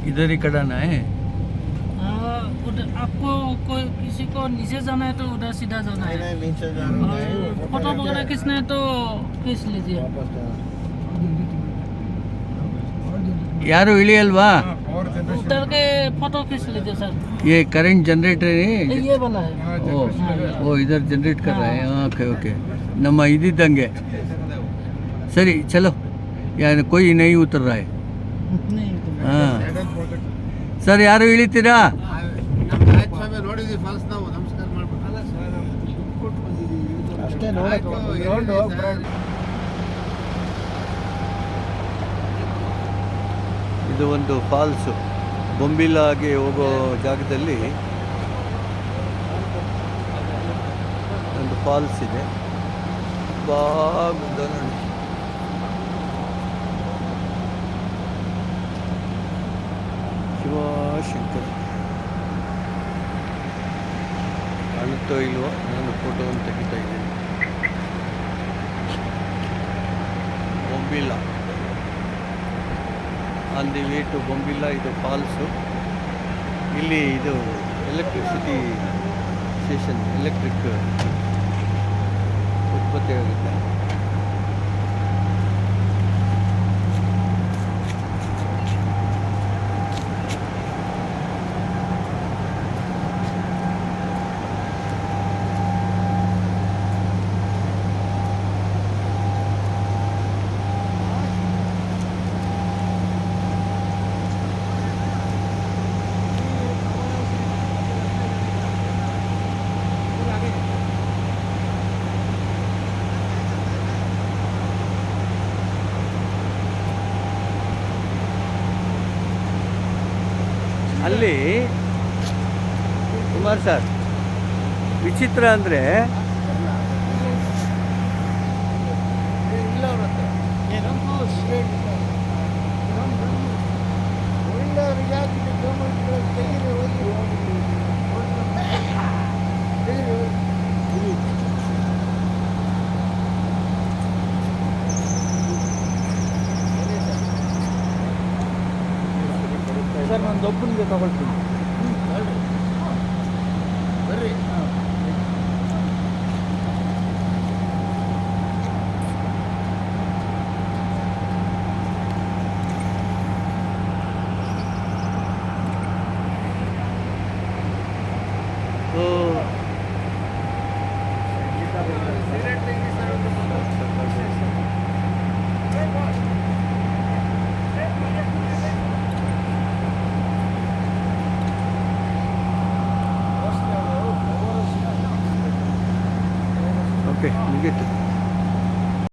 इधर ही खड़ा है। उधर आपको कोई किसी को नीचे जाना है तो उधर सीधा जाना है। नीचे जाना है। और फोटो वगैरह खींचना है तो खींच लीजिए। यारू इಳಿಯಲ್ವಾ? उतर के फोटो खींच लीजिए सर। ये करंट जनरेटर है। ये वाला है। ओ इधर जनरेट कर रहा है। ओके ओके ನಮ್ಮ ಇದ್ದಿದ್ದಂಗೆ ಸರಿ ಚಲೋ ಯಾರು कोई नहीं उतर रहा है। नहीं ಹಾಂ ಸರ್ ಯಾರು ಇಳಿತೀರಾ? ನೋಡಿದ್ವಿ ಫಾಲ್ಸ್ ನಾವು ನಮಸ್ಕಾರ ಮಾಡ್ಬಿಟ್ಟು ಅಷ್ಟೇ ಇದು ಒಂದು ಫಾಲ್ಸು ಬೊಂಬಿಲಾಗೆ ಹೋಗೋ ಜಾಗದಲ್ಲಿ ಒಂದು ಫಾಲ್ಸ್ ಇದೆ. ಬಾಗುಂದ ನೋಡಿ. ಶಿವಶಂಕರ್ ಕಾಣುತ್ತೋ ಇಲ್ವೋ ನಾನು ಫೋಟೋವನ್ನು ತೆಗಿತಾ ಇದ್ದೀನಿ. ಬೊಂಬಿಲಾ ಆನ್ ದಿ ವೇ ಟು ಬೊಂಬಿಲಾ. ಇದು ಫಾಲ್ಸು. ಇಲ್ಲಿ ಇದು ಎಲೆಕ್ಟ್ರಿಸಿಟಿ ಸ್ಟೇಷನ್, ಎಲೆಕ್ಟ್ರಿಕ್ ಉತ್ಪತ್ತಿ ಆಗುತ್ತೆ. ಅಲ್ಲಿ ಕುಮಾರ್ ಸರ್ ವಿಚಿತ್ರ ಅಂದರೆ ಸರ್ ನಾನು ಒಬ್ಬನಿಗೆ ತಗೊಳ್ತೀನಿ. ಬರ್ರಿ. ಓಕೆ ಮುಗೀತು.